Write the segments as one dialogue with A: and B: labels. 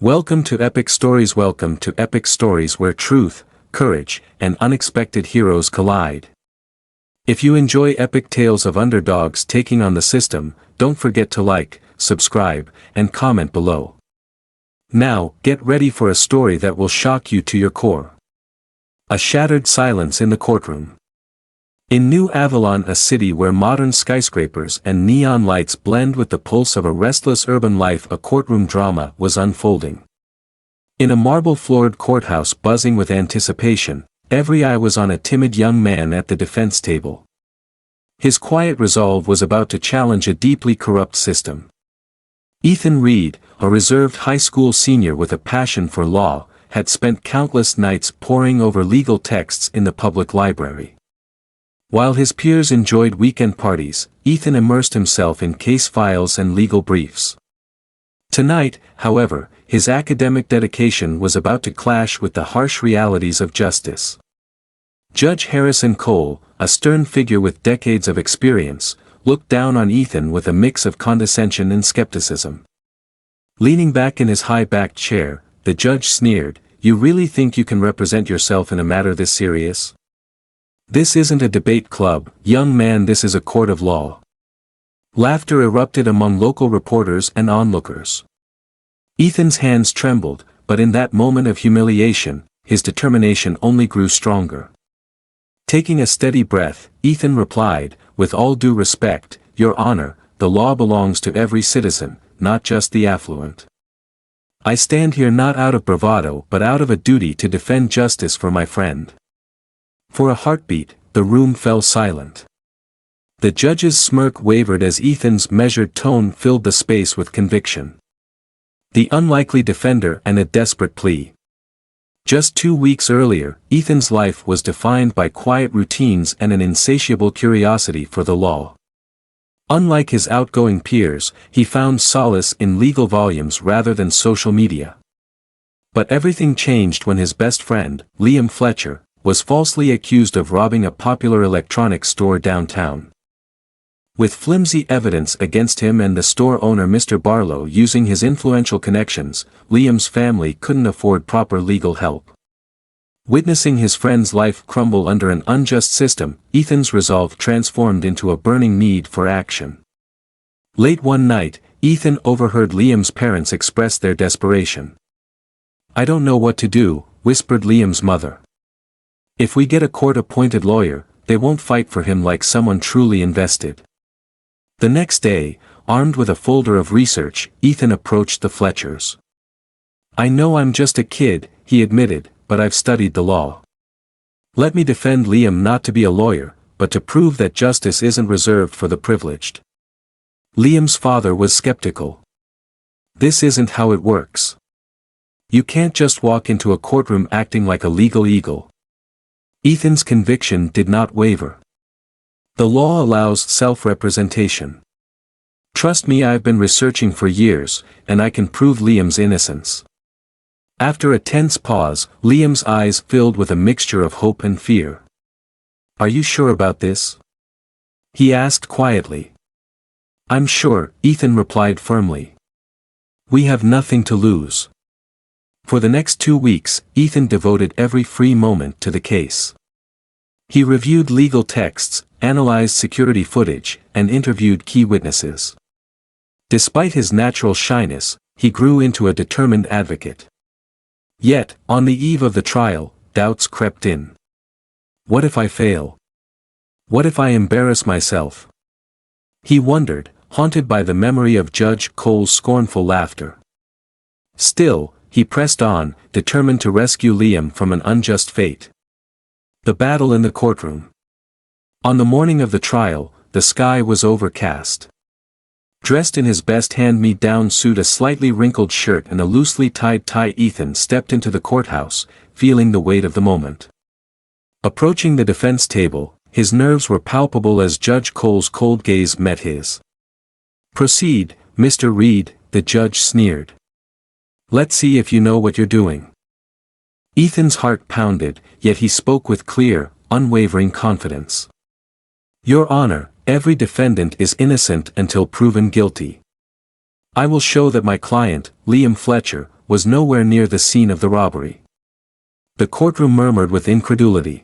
A: Welcome to Epic Stories. Welcome to Epic Stories, where truth, courage, and unexpected heroes collide. If you enjoy epic tales of underdogs taking on the system, don't forget to like, subscribe, and comment below. Now, get ready for a story that will shock you to your core. A shattered silence in the courtroom. In New Avalon, a city where modern skyscrapers and neon lights blend with the pulse of a restless urban life, a courtroom drama was unfolding. In a marble-floored courthouse buzzing with anticipation, every eye was on a timid young man at the defense table. His quiet resolve was about to challenge a deeply corrupt system. Ethan Reed, a reserved high school senior with a passion for law, had spent countless nights poring over legal texts in the public library. While his peers enjoyed weekend parties, Ethan immersed himself in case files and legal briefs. Tonight, however, his academic dedication was about to clash with the harsh realities of justice. Judge Harrison Cole, a stern figure with decades of experience, looked down on Ethan with a mix of condescension and skepticism. Leaning back in his high-backed chair, the judge sneered, "You really think you can represent yourself in a matter this serious? This isn't a debate club, young man, this is a court of law." Laughter erupted among local reporters and onlookers. Ethan's hands trembled, but in that moment of humiliation, his determination only grew stronger. Taking a steady breath, Ethan replied, "With all due respect, Your Honor, the law belongs to every citizen, not just the affluent. I stand here not out of bravado but out of a duty to defend justice for my friend." For a heartbeat, the room fell silent. The judge's smirk wavered as Ethan's measured tone filled the space with conviction. The unlikely defender and a desperate plea. Just 2 weeks earlier, Ethan's life was defined by quiet routines and an insatiable curiosity for the law. Unlike his outgoing peers, he found solace in legal volumes rather than social media. But everything changed when his best friend, Liam Fletcher, was falsely accused of robbing a popular electronics store downtown. With flimsy evidence against him and the store owner Mr. Barlow using his influential connections, Liam's family couldn't afford proper legal help. Witnessing his friend's life crumble under an unjust system, Ethan's resolve transformed into a burning need for action. Late one night, Ethan overheard Liam's parents express their desperation. "I don't know what to do," whispered Liam's mother. "If we get a court-appointed lawyer, they won't fight for him like someone truly invested." The next day, armed with a folder of research, Ethan approached the Fletchers. "I know I'm just a kid," he admitted, "but I've studied the law. Let me defend Liam, not to be a lawyer, but to prove that justice isn't reserved for the privileged." Liam's father was skeptical. "This isn't how it works. You can't just walk into a courtroom acting like a legal eagle." Ethan's conviction did not waver. "The law allows self-representation. Trust me, I've been researching for years, and I can prove Liam's innocence." After a tense pause, Liam's eyes filled with a mixture of hope and fear. "Are you sure about this?" he asked quietly. "I'm sure," Ethan replied firmly. "We have nothing to lose." For the next 2 weeks, Ethan devoted every free moment to the case. He reviewed legal texts, analyzed security footage, and interviewed key witnesses. Despite his natural shyness, he grew into a determined advocate. Yet, on the eve of the trial, doubts crept in. What if I fail? What if I embarrass myself? He wondered, haunted by the memory of Judge Cole's scornful laughter. Still, he pressed on, determined to rescue Liam from an unjust fate. The battle in the courtroom. On the morning of the trial, the sky was overcast. Dressed in his best hand-me-down suit, a slightly wrinkled shirt and a loosely tied tie, Ethan stepped into the courthouse, feeling the weight of the moment. Approaching the defense table, his nerves were palpable as Judge Cole's cold gaze met his. "Proceed, Mr. Reed," the judge sneered. "Let's see if you know what you're doing." Ethan's heart pounded, yet he spoke with clear, unwavering confidence. "Your Honor, every defendant is innocent until proven guilty. I will show that my client, Liam Fletcher, was nowhere near the scene of the robbery. The courtroom murmured with incredulity.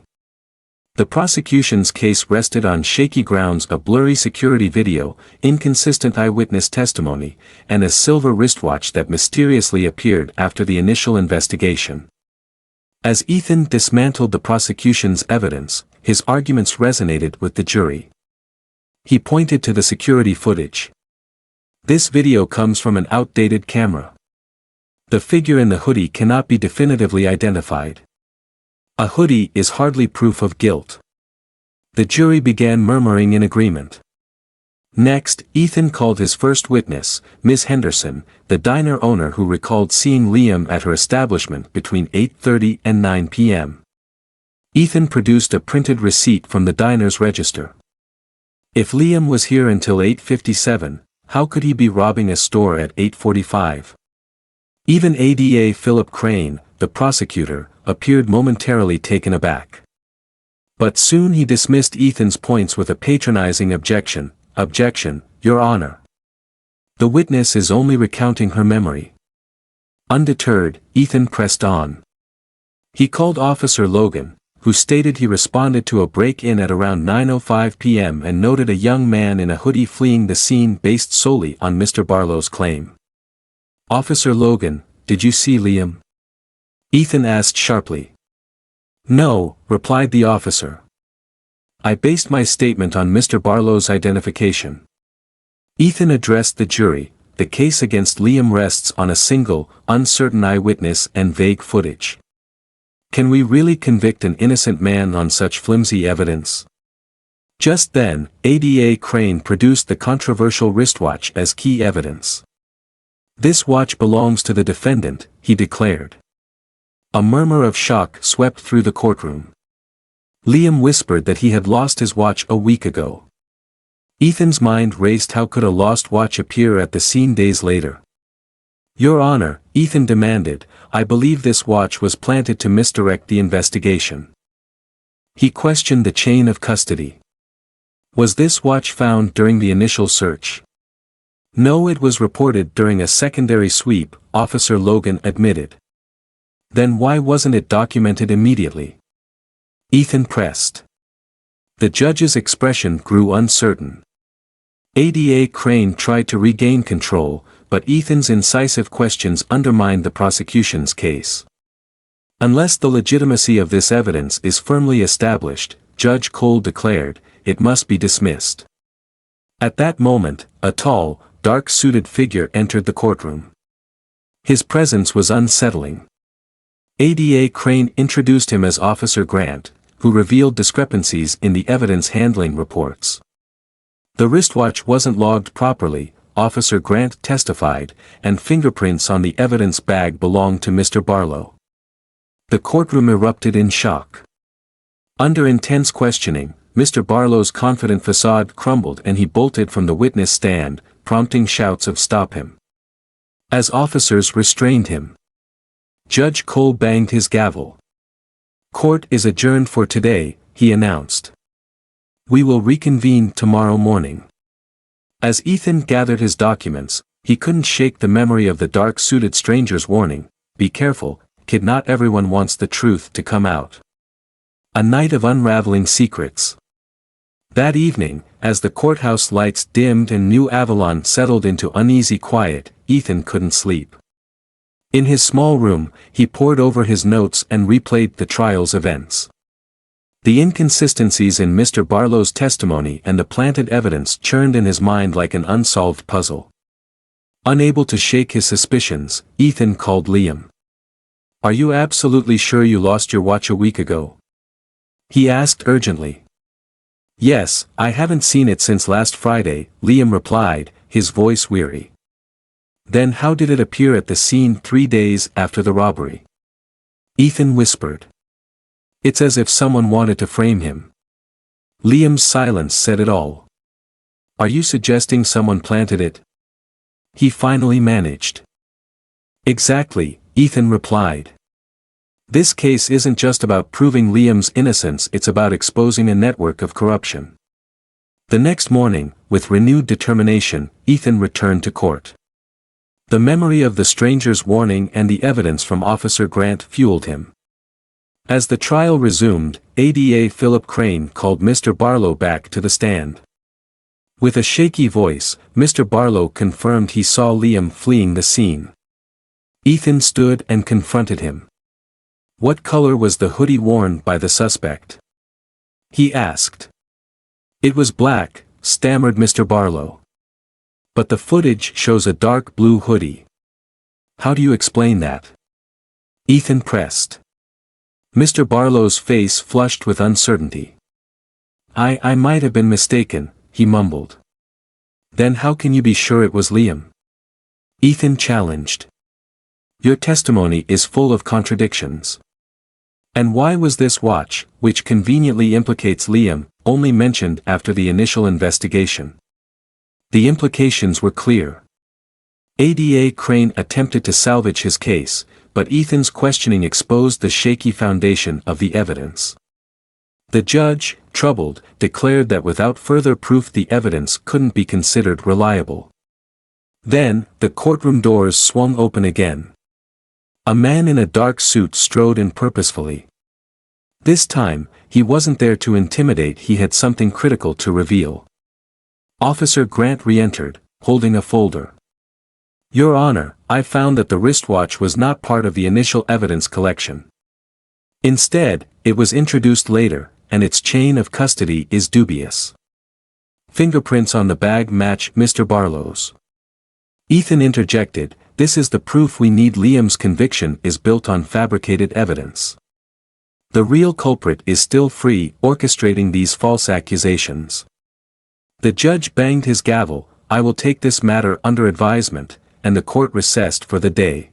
A: The prosecution's case rested on shaky grounds of blurry security video, inconsistent eyewitness testimony, and a silver wristwatch that mysteriously appeared after the initial investigation. As Ethan dismantled the prosecution's evidence, his arguments resonated with the jury. He pointed to the security footage. This video comes from an outdated camera. The figure in the hoodie cannot be definitively identified. A hoodie is hardly proof of guilt. The jury began murmuring in agreement. Next, Ethan called his first witness, Ms. Henderson, the diner owner who recalled seeing Liam at her establishment between 8:30 and 9 p.m. Ethan produced a printed receipt from the diner's register. If Liam was here until 8:57, how could he be robbing a store at 8:45? Even ADA Philip Crane, the prosecutor, appeared momentarily taken aback. But soon he dismissed Ethan's points with a patronizing objection. "Objection, Your Honor. The witness is only recounting her memory." Undeterred, Ethan pressed on. He called Officer Logan, who stated he responded to a break-in at around 9:05 p.m. and noted a young man in a hoodie fleeing the scene based solely on Mr. Barlow's claim. "Officer Logan, did you see Liam?" Ethan asked sharply. "No," replied the officer. "I based my statement on Mr. Barlow's identification." Ethan addressed the jury. The case against Liam rests on a single, uncertain eyewitness and vague footage. Can we really convict an innocent man on such flimsy evidence? Just then, ADA Crane produced the controversial wristwatch as key evidence. "This watch belongs to the defendant," he declared. A murmur of shock swept through the courtroom. Liam whispered that he had lost his watch a week ago. Ethan's mind raced. How could a lost watch appear at the scene days later? "Your Honor," Ethan demanded, "I believe this watch was planted to misdirect the investigation." He questioned the chain of custody. Was this watch found during the initial search? No, it was reported during a secondary sweep, Officer Logan admitted. Then why wasn't it documented immediately? Ethan pressed. The judge's expression grew uncertain. ADA Crane tried to regain control, but Ethan's incisive questions undermined the prosecution's case. "Unless the legitimacy of this evidence is firmly established," Judge Cole declared, "it must be dismissed." At that moment, a tall, dark-suited figure entered the courtroom. His presence was unsettling. ADA Crane introduced him as Officer Grant, who revealed discrepancies in the evidence handling reports. The wristwatch wasn't logged properly, Officer Grant testified, and fingerprints on the evidence bag belonged to Mr. Barlow. The courtroom erupted in shock. Under intense questioning, Mr. Barlow's confident facade crumbled and he bolted from the witness stand, prompting shouts of "Stop him!" as officers restrained him. Judge Cole banged his gavel. "Court is adjourned for today," he announced. "We will reconvene tomorrow morning." As Ethan gathered his documents, he couldn't shake the memory of the dark-suited stranger's warning, "Be careful, kid, not everyone wants the truth to come out." A night of unraveling secrets. That evening, as the courthouse lights dimmed and New Avalon settled into uneasy quiet, Ethan couldn't sleep. In his small room, he pored over his notes and replayed the trial's events. The inconsistencies in Mr. Barlow's testimony and the planted evidence churned in his mind like an unsolved puzzle. Unable to shake his suspicions, Ethan called Liam. "Are you absolutely sure you lost your watch a week ago?" he asked urgently. "Yes, I haven't seen it since last Friday," Liam replied, his voice weary. "Then how did it appear at the scene 3 days after the robbery?" Ethan whispered. "It's as if someone wanted to frame him." Liam's silence said it all. "Are you suggesting someone planted it?" he finally managed. "Exactly," Ethan replied. "This case isn't just about proving Liam's innocence, it's about exposing a network of corruption." The next morning, with renewed determination, Ethan returned to court. The memory of the stranger's warning and the evidence from Officer Grant fueled him. As the trial resumed, ADA Philip Crane called Mr. Barlow back to the stand. With a shaky voice, Mr. Barlow confirmed he saw Liam fleeing the scene. Ethan stood and confronted him. What color was the hoodie worn by the suspect? He asked. It was black, stammered Mr. Barlow. But the footage shows a dark blue hoodie. How do you explain that? Ethan pressed. Mr. Barlow's face flushed with uncertainty. I might have been mistaken, he mumbled. Then how can you be sure it was Liam? Ethan challenged. Your testimony is full of contradictions. And why was this watch, which conveniently implicates Liam, only mentioned after the initial investigation? The implications were clear. ADA Crane attempted to salvage his case, but Ethan's questioning exposed the shaky foundation of the evidence. The judge, troubled, declared that without further proof the evidence couldn't be considered reliable. Then, the courtroom doors swung open again. A man in a dark suit strode in purposefully. This time, he wasn't there to intimidate, he had something critical to reveal. Officer Grant re-entered, holding a folder. Your Honor, I found that the wristwatch was not part of the initial evidence collection. Instead, it was introduced later, and its chain of custody is dubious. Fingerprints on the bag match Mr. Barlow's. Ethan interjected, this is the proof we need. Liam's conviction is built on fabricated evidence. The real culprit is still free, orchestrating these false accusations. The judge banged his gavel, I will take this matter under advisement, and the court recessed for the day.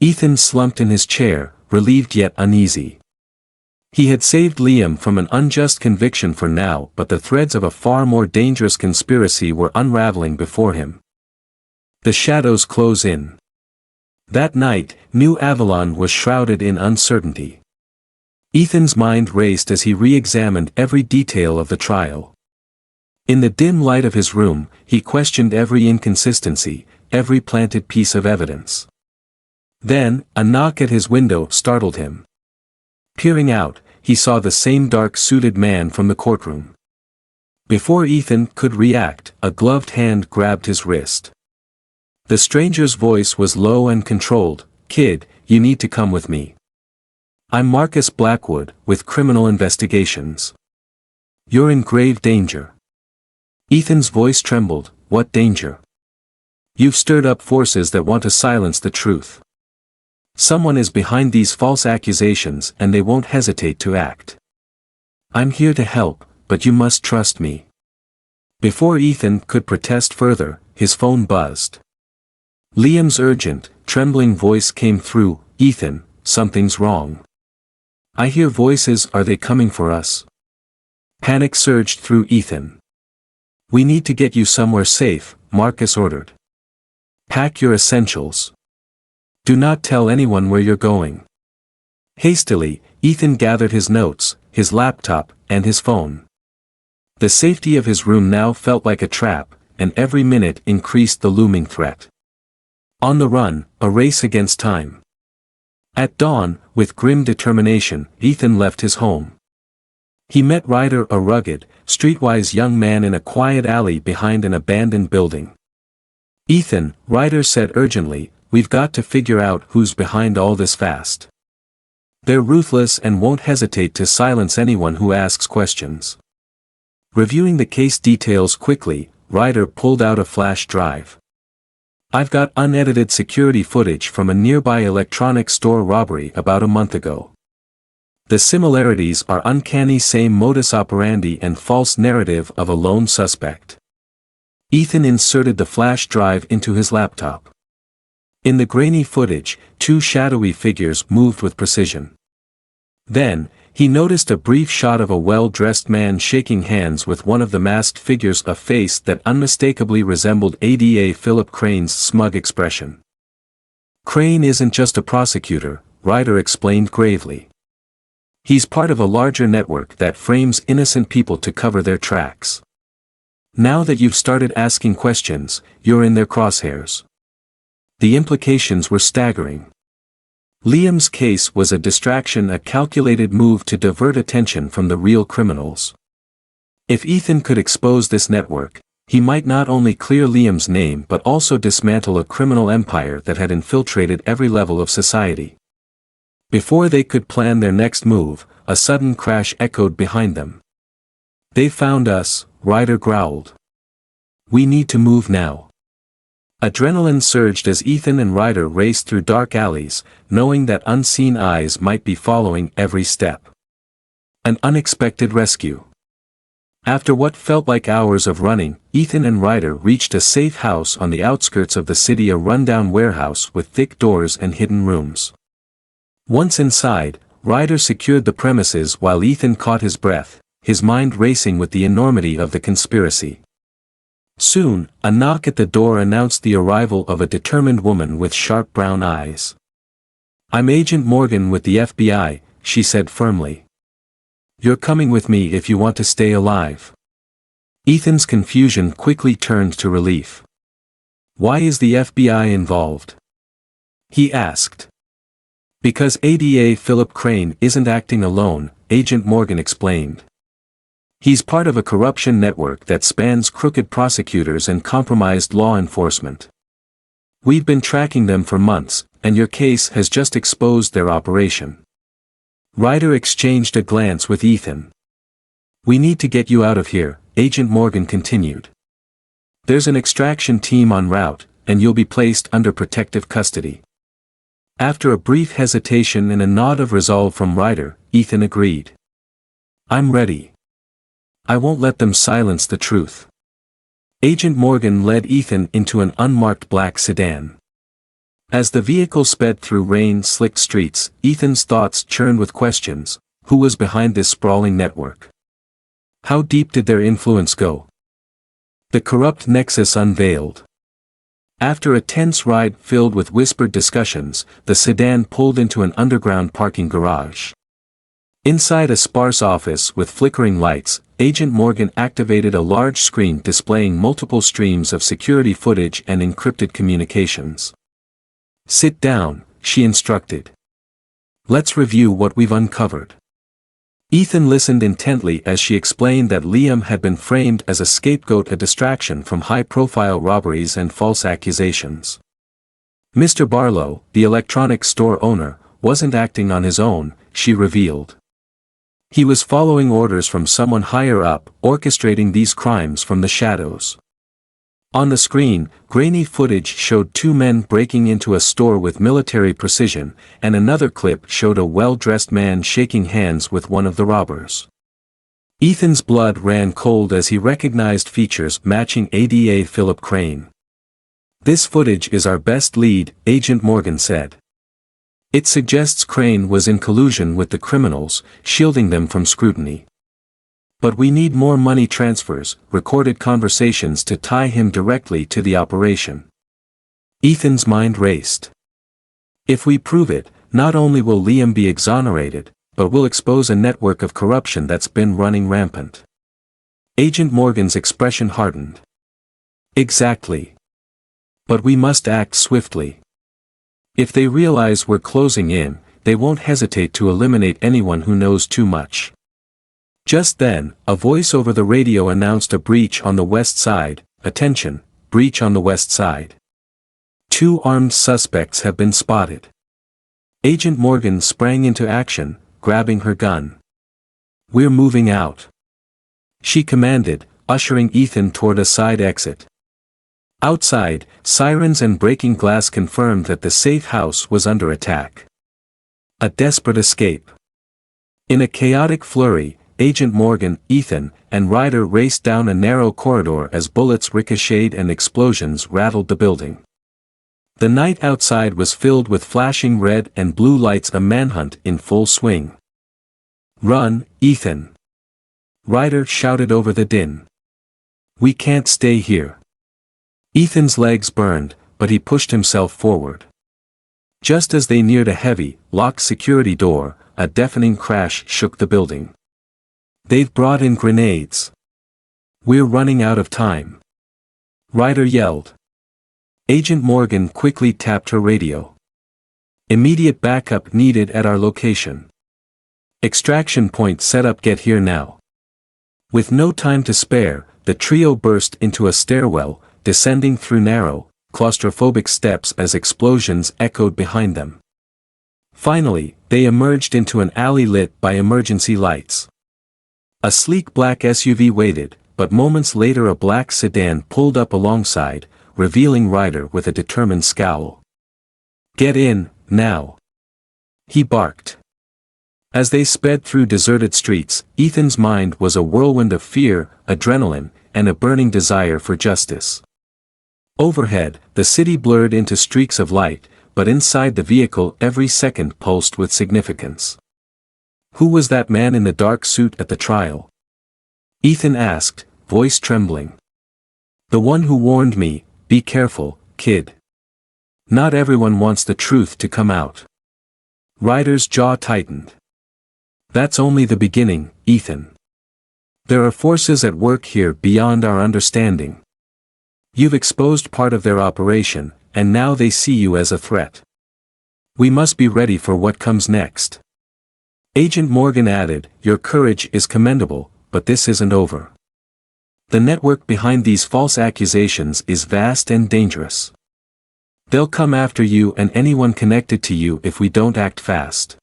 A: Ethan slumped in his chair, relieved yet uneasy. He had saved Liam from an unjust conviction for now, but the threads of a far more dangerous conspiracy were unraveling before him. The shadows close in. That night, New Avalon was shrouded in uncertainty. Ethan's mind raced as he re-examined every detail of the trial. In the dim light of his room, he questioned every inconsistency, every planted piece of evidence. Then, a knock at his window startled him. Peering out, he saw the same dark-suited man from the courtroom. Before Ethan could react, a gloved hand grabbed his wrist. The stranger's voice was low and controlled, Kid, you need to come with me. I'm Marcus Blackwood, with Criminal Investigations. You're in grave danger. Ethan's voice trembled, what danger? You've stirred up forces that want to silence the truth. Someone is behind these false accusations and they won't hesitate to act. I'm here to help, but you must trust me. Before Ethan could protest further, his phone buzzed. Liam's urgent, trembling voice came through, Ethan, something's wrong. I hear voices, are they coming for us? Panic surged through Ethan. We need to get you somewhere safe, Marcus ordered. Pack your essentials. Do not tell anyone where you're going. Hastily, Ethan gathered his notes, his laptop, and his phone. The safety of his room now felt like a trap, and every minute increased the looming threat. On the run, a race against time. At dawn, with grim determination, Ethan left his home. He met Ryder, a rugged, streetwise young man in a quiet alley behind an abandoned building. Ethan, Ryder said urgently, we've got to figure out who's behind all this fast. They're ruthless and won't hesitate to silence anyone who asks questions. Reviewing the case details quickly, Ryder pulled out a flash drive. I've got unedited security footage from a nearby electronics store robbery about a month ago. The similarities are uncanny, same modus operandi and false narrative of a lone suspect. Ethan inserted the flash drive into his laptop. In the grainy footage, two shadowy figures moved with precision. Then, he noticed a brief shot of a well-dressed man shaking hands with one of the masked figures, a face that unmistakably resembled ADA Philip Crane's smug expression. Crane isn't just a prosecutor, Ryder explained gravely. He's part of a larger network that frames innocent people to cover their tracks. Now that you've started asking questions, you're in their crosshairs. The implications were staggering. Liam's case was a distraction, a calculated move to divert attention from the real criminals. If Ethan could expose this network, he might not only clear Liam's name but also dismantle a criminal empire that had infiltrated every level of society. Before they could plan their next move, a sudden crash echoed behind them. "They found us," Ryder growled. "We need to move now." Adrenaline surged as Ethan and Ryder raced through dark alleys, knowing that unseen eyes might be following every step. An unexpected rescue. After what felt like hours of running, Ethan and Ryder reached a safe house on the outskirts of the city, a rundown warehouse with thick doors and hidden rooms. Once inside, Ryder secured the premises while Ethan caught his breath, his mind racing with the enormity of the conspiracy. Soon, a knock at the door announced the arrival of a determined woman with sharp brown eyes. "I'm Agent Morgan with the FBI," she said firmly. "You're coming with me if you want to stay alive." Ethan's confusion quickly turned to relief. "Why is the FBI involved?" he asked. "Because ADA Philip Crane isn't acting alone," Agent Morgan explained. "He's part of a corruption network that spans crooked prosecutors and compromised law enforcement. We've been tracking them for months, and your case has just exposed their operation." Ryder exchanged a glance with Ethan. "We need to get you out of here," Agent Morgan continued. "There's an extraction team en route, and you'll be placed under protective custody." After a brief hesitation and a nod of resolve from Ryder, Ethan agreed. "I'm ready. I won't let them silence the truth." Agent Morgan led Ethan into an unmarked black sedan. As the vehicle sped through rain-slicked streets, Ethan's thoughts churned with questions. Who was behind this sprawling network? How deep did their influence go? The corrupt nexus unveiled. After a tense ride filled with whispered discussions, the sedan pulled into an underground parking garage. Inside a sparse office with flickering lights, Agent Morgan activated a large screen displaying multiple streams of security footage and encrypted communications. "Sit down," she instructed. "Let's review what we've uncovered." Ethan listened intently as she explained that Liam had been framed as a scapegoat, a distraction from high-profile robberies and false accusations. Mr. Barlow, the electronics store owner, wasn't acting on his own, she revealed. He was following orders from someone higher up, orchestrating these crimes from the shadows. On the screen, grainy footage showed two men breaking into a store with military precision, and another clip showed a well-dressed man shaking hands with one of the robbers. Ethan's blood ran cold as he recognized features matching ADA Philip Crane. "This footage is our best lead," Agent Morgan said. "It suggests Crane was in collusion with the criminals, shielding them from scrutiny. But we need more money transfers, recorded conversations to tie him directly to the operation." Ethan's mind raced. "If we prove it, not only will Liam be exonerated, but we'll expose a network of corruption that's been running rampant." Agent Morgan's expression hardened. "Exactly. But we must act swiftly. If they realize we're closing in, they won't hesitate to eliminate anyone who knows too much." Just then, a voice over the radio announced a breach on the west side. "Attention, breach on the west side. 2 armed suspects have been spotted." Agent Morgan sprang into action, grabbing her gun. "We're moving out," she commanded, ushering Ethan toward a side exit. Outside, sirens and breaking glass confirmed that the safe house was under attack. A desperate escape. In a chaotic flurry, Agent Morgan, Ethan, and Ryder raced down a narrow corridor as bullets ricocheted and explosions rattled the building. The night outside was filled with flashing red and blue lights, a manhunt in full swing. "Run, Ethan!" Ryder shouted over the din. "We can't stay here." Ethan's legs burned, but he pushed himself forward. Just as they neared a heavy, locked security door, a deafening crash shook the building. "They've brought in grenades. We're running out of time," Ryder yelled. Agent Morgan quickly tapped her radio. Immediate backup needed at our location. Extraction point set up, get here now. With no time to spare, the trio burst into a stairwell, descending through narrow, claustrophobic steps as explosions echoed behind them. Finally, they emerged into an alley lit by emergency lights. A sleek black SUV waited, but moments later a black sedan pulled up alongside, revealing Ryder with a determined scowl. "Get in, now!" he barked. As they sped through deserted streets, Ethan's mind was a whirlwind of fear, adrenaline, and a burning desire for justice. Overhead, the city blurred into streaks of light, but inside the vehicle every second pulsed with significance. Who was that man in the dark suit at the trial? Ethan asked, voice trembling. "The one who warned me, be careful, kid. Not everyone wants the truth to come out." Ryder's jaw tightened. "That's only the beginning, Ethan. There are forces at work here beyond our understanding. You've exposed part of their operation, and now they see you as a threat. We must be ready for what comes next." Agent Morgan added, "Your courage is commendable, but this isn't over. The network behind these false accusations is vast and dangerous. They'll come after you and anyone connected to you if we don't act fast."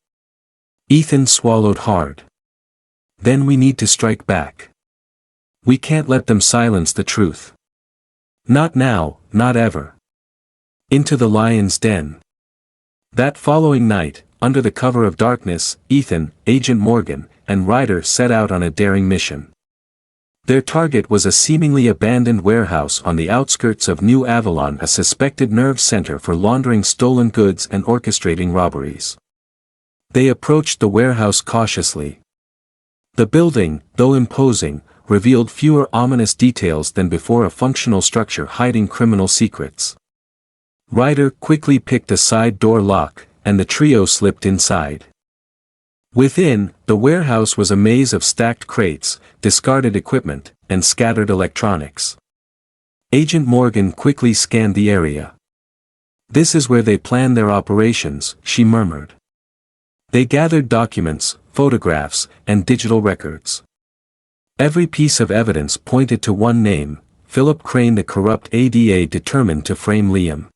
A: Ethan swallowed hard. "Then we need to strike back. We can't let them silence the truth. Not now, not ever." Into the lion's den. That following night, under the cover of darkness, Ethan, Agent Morgan, and Ryder set out on a daring mission. Their target was a seemingly abandoned warehouse on the outskirts of New Avalon, a suspected nerve center for laundering stolen goods and orchestrating robberies. They approached the warehouse cautiously. The building, though imposing, revealed fewer ominous details than before, a functional structure hiding criminal secrets. Ryder quickly picked a side door lock, and the trio slipped inside. Within, the warehouse was a maze of stacked crates, discarded equipment, and scattered electronics. Agent Morgan quickly scanned the area. "This is where they plan their operations," she murmured. They gathered documents, photographs, and digital records. Every piece of evidence pointed to one name, Philip Crane, the corrupt ADA determined to frame Liam.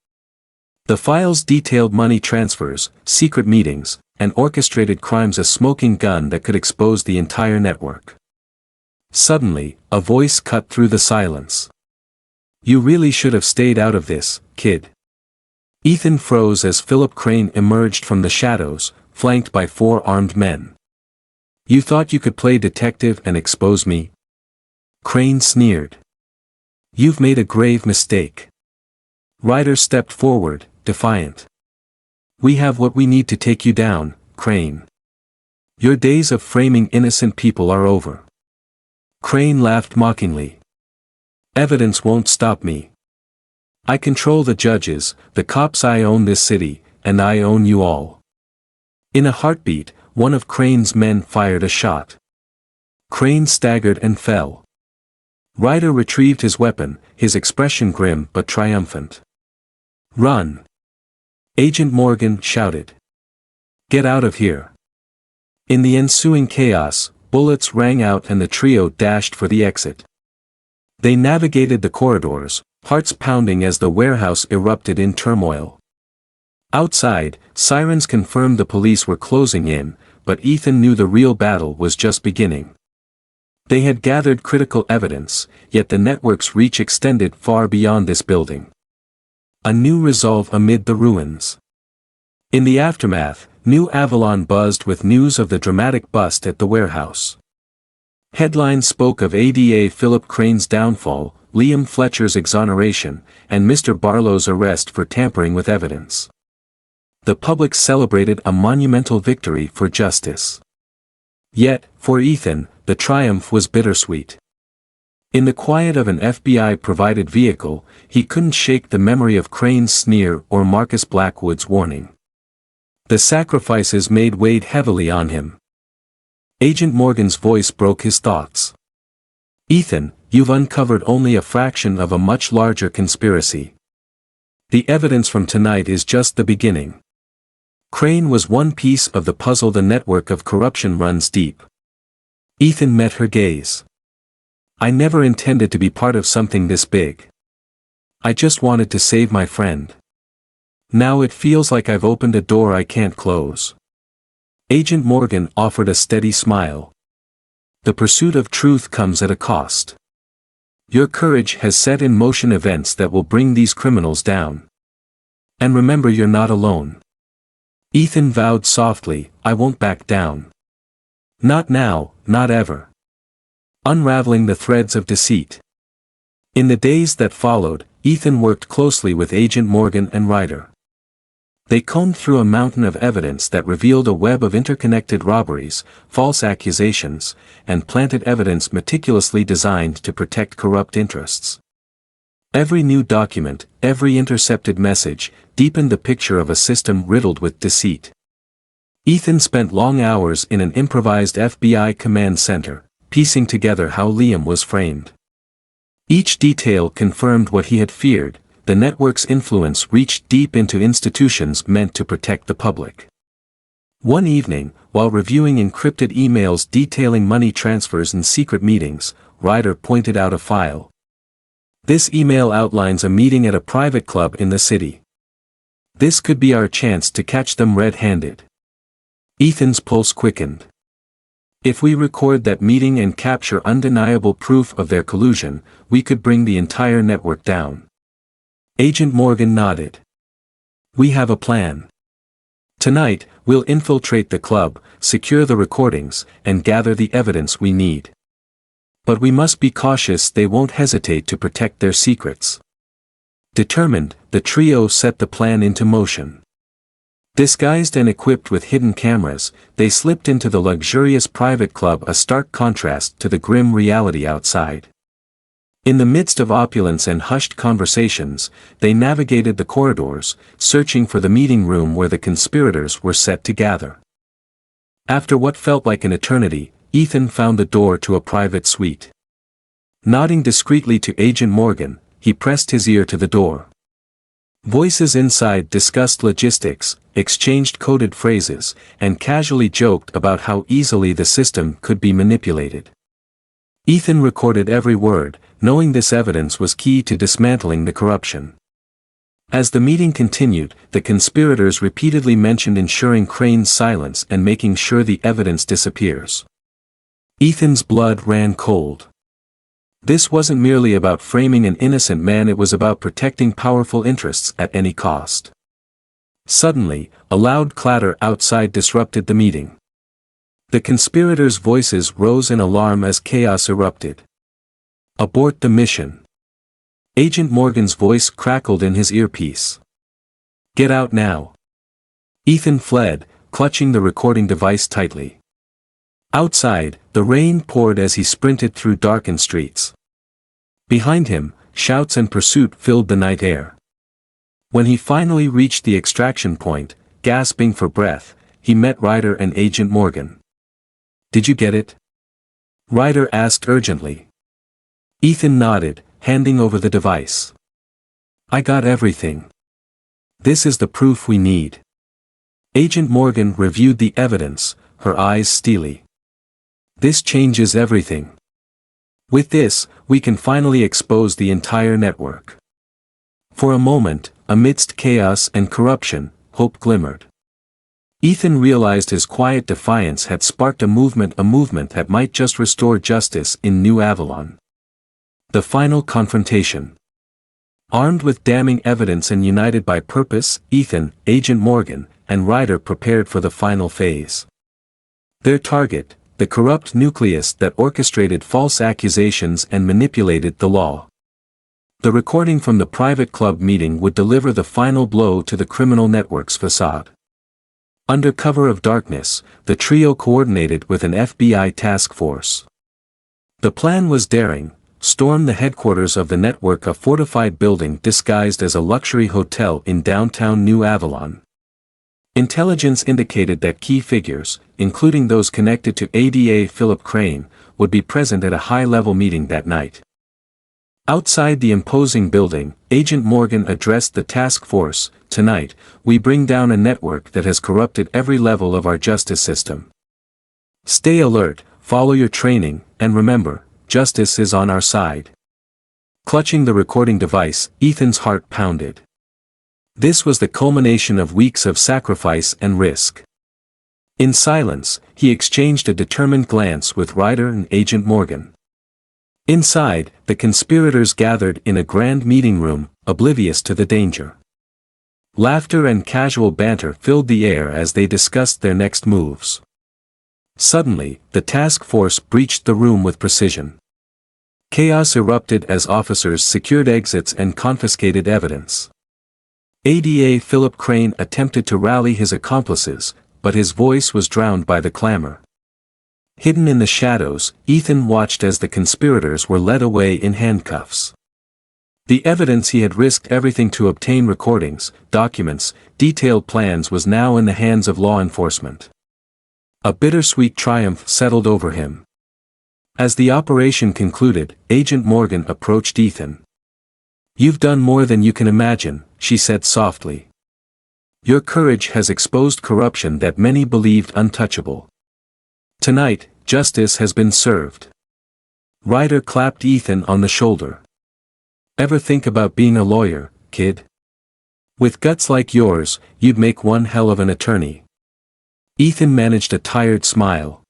A: The files detailed money transfers, secret meetings, and orchestrated crimes, a smoking gun that could expose the entire network. Suddenly, a voice cut through the silence. "You really should have stayed out of this, kid." Ethan froze as Philip Crane emerged from the shadows, flanked by 4 armed men. "You thought you could play detective and expose me?" Crane sneered. "You've made a grave mistake." Ryder stepped forward, defiant. "We have what we need to take you down, Crane. Your days of framing innocent people are over." Crane laughed mockingly. "Evidence won't stop me. I control the judges, the cops, I own this city, and I own you all." In a heartbeat, one of Crane's men fired a shot. Crane staggered and fell. Ryder retrieved his weapon, his expression grim but triumphant. "Run!" Agent Morgan shouted. "Get out of here!" In the ensuing chaos, bullets rang out and the trio dashed for the exit. They navigated the corridors, hearts pounding as the warehouse erupted in turmoil. Outside, sirens confirmed the police were closing in, but Ethan knew the real battle was just beginning. They had gathered critical evidence, yet the network's reach extended far beyond this building. A new resolve amid the ruins. In the aftermath, New Avalon buzzed with news of the dramatic bust at the warehouse. Headlines spoke of ADA Philip Crane's downfall, Liam Fletcher's exoneration, and Mr. Barlow's arrest for tampering with evidence. The public celebrated a monumental victory for justice. Yet, for Ethan, the triumph was bittersweet. In the quiet of an FBI-provided vehicle, he couldn't shake the memory of Crane's sneer or Marcus Blackwood's warning. The sacrifices made weighed heavily on him. Agent Morgan's voice broke his thoughts. "Ethan, you've uncovered only a fraction of a much larger conspiracy. The evidence from tonight is just the beginning. Crane was one piece of the puzzle. The network of corruption runs deep. Ethan met her gaze. I never intended to be part of something this big. I just wanted to save my friend. Now it feels like I've opened a door I can't close. Agent Morgan offered a steady smile. The pursuit of truth comes at a cost. Your courage has set in motion events that will bring these criminals down. And remember, you're not alone. Ethan vowed softly, I won't back down. Not now, not ever. Unraveling the threads of deceit. In the days that followed, Ethan worked closely with Agent Morgan and Ryder. They combed through a mountain of evidence that revealed a web of interconnected robberies, false accusations, and planted evidence meticulously designed to protect corrupt interests. Every new document, every intercepted message, deepened the picture of a system riddled with deceit. Ethan spent long hours in an improvised FBI command center, piecing together how Liam was framed. Each detail confirmed what he had feared. The network's influence reached deep into institutions meant to protect the public. One evening, while reviewing encrypted emails detailing money transfers and secret meetings, Ryder pointed out a file. This email outlines a meeting at a private club in the city. This could be our chance to catch them red-handed. Ethan's pulse quickened. If we record that meeting and capture undeniable proof of their collusion, we could bring the entire network down. Agent Morgan nodded. We have a plan. Tonight, we'll infiltrate the club, secure the recordings, and gather the evidence we need. But we must be cautious. They won't hesitate to protect their secrets. Determined, the trio set the plan into motion. Disguised and equipped with hidden cameras, they slipped into the luxurious private club, a stark contrast to the grim reality outside. In the midst of opulence and hushed conversations, they navigated the corridors, searching for the meeting room where the conspirators were set to gather. After what felt like an eternity, Ethan found the door to a private suite. Nodding discreetly to Agent Morgan, he pressed his ear to the door. Voices inside discussed logistics, exchanged coded phrases, and casually joked about how easily the system could be manipulated. Ethan recorded every word, knowing this evidence was key to dismantling the corruption. As the meeting continued, the conspirators repeatedly mentioned ensuring Crane's silence and making sure the evidence disappears. Ethan's blood ran cold. This wasn't merely about framing an innocent man, it was about protecting powerful interests at any cost. Suddenly, a loud clatter outside disrupted the meeting. The conspirators' voices rose in alarm as chaos erupted. Abort the mission. Agent Morgan's voice crackled in his earpiece. Get out now. Ethan fled, clutching the recording device tightly. Outside, the rain poured as he sprinted through darkened streets. Behind him, shouts and pursuit filled the night air. When he finally reached the extraction point, gasping for breath, he met Ryder and Agent Morgan. Did you get it? Ryder asked urgently. Ethan nodded, handing over the device. I got everything. This is the proof we need. Agent Morgan reviewed the evidence, her eyes steely. This changes everything. With this, we can finally expose the entire network. For a moment, amidst chaos and corruption, hope glimmered. Ethan realized his quiet defiance had sparked a movement that might just restore justice in New Avalon. The final confrontation. Armed with damning evidence and united by purpose, Ethan, Agent Morgan, and Ryder prepared for the final phase. Their target, the corrupt nucleus that orchestrated false accusations and manipulated the law. The recording from the private club meeting would deliver the final blow to the criminal network's facade. Under cover of darkness, the trio coordinated with an FBI task force. The plan was daring: storm the headquarters of the network, a fortified building disguised as a luxury hotel in downtown New Avalon. Intelligence indicated that key figures, including those connected to ADA Philip Crane, would be present at a high-level meeting that night. Outside the imposing building, Agent Morgan addressed the task force. "Tonight, we bring down a network that has corrupted every level of our justice system. Stay alert, follow your training, and remember, justice is on our side." Clutching the recording device, Ethan's heart pounded. This was the culmination of weeks of sacrifice and risk. In silence, he exchanged a determined glance with Ryder and Agent Morgan. Inside, the conspirators gathered in a grand meeting room, oblivious to the danger. Laughter and casual banter filled the air as they discussed their next moves. Suddenly, the task force breached the room with precision. Chaos erupted as officers secured exits and confiscated evidence. ADA Philip Crane attempted to rally his accomplices, but his voice was drowned by the clamor. Hidden in the shadows, Ethan watched as the conspirators were led away in handcuffs. The evidence he had risked everything to obtain, recordings, documents, detailed plans, was now in the hands of law enforcement. A bittersweet triumph settled over him. As the operation concluded, Agent Morgan approached Ethan. "You've done more than you can imagine," she said softly. "Your courage has exposed corruption that many believed untouchable. Tonight, justice has been served." Ryder clapped Ethan on the shoulder. "Ever think about being a lawyer, kid? With guts like yours, you'd make one hell of an attorney." Ethan managed a tired smile.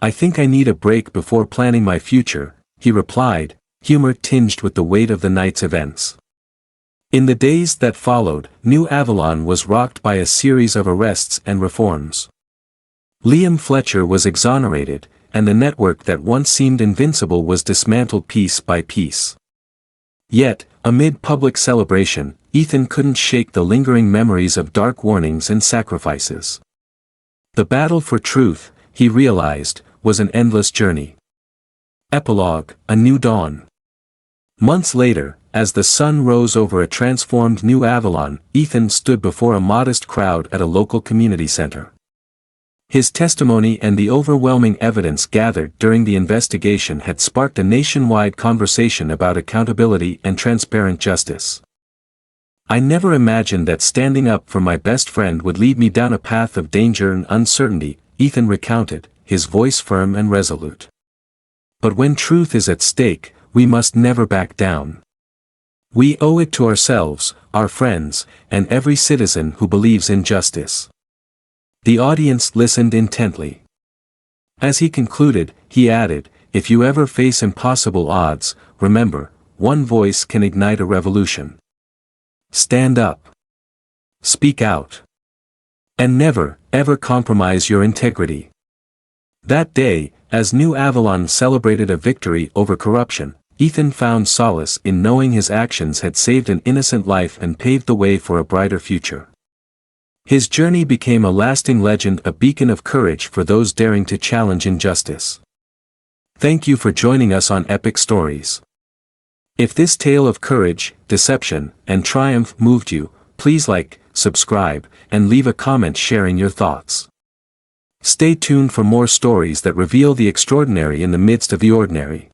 A: "I think I need a break before planning my future," he replied, humor tinged with the weight of the night's events. In the days that followed, New Avalon was rocked by a series of arrests and reforms. Liam Fletcher was exonerated, and the network that once seemed invincible was dismantled piece by piece. Yet, amid public celebration, Ethan couldn't shake the lingering memories of dark warnings and sacrifices. The battle for truth, he realized, was an endless journey. Epilogue: A New Dawn. Months later, as the sun rose over a transformed New Avalon, Ethan stood before a modest crowd at a local community center. His testimony and the overwhelming evidence gathered during the investigation had sparked a nationwide conversation about accountability and transparent justice. "I never imagined that standing up for my best friend would lead me down a path of danger and uncertainty," Ethan recounted, his voice firm and resolute. "But when truth is at stake, we must never back down. We owe it to ourselves, our friends, and every citizen who believes in justice." The audience listened intently. As he concluded, he added, "If you ever face impossible odds, remember, one voice can ignite a revolution. Stand up. Speak out. And never, ever compromise your integrity." That day, as New Avalon celebrated a victory over corruption, Ethan found solace in knowing his actions had saved an innocent life and paved the way for a brighter future. His journey became a lasting legend, a beacon of courage for those daring to challenge injustice. Thank you for joining us on Epic Stories. If this tale of courage, deception, and triumph moved you, please like, subscribe, and leave a comment sharing your thoughts. Stay tuned for more stories that reveal the extraordinary in the midst of the ordinary.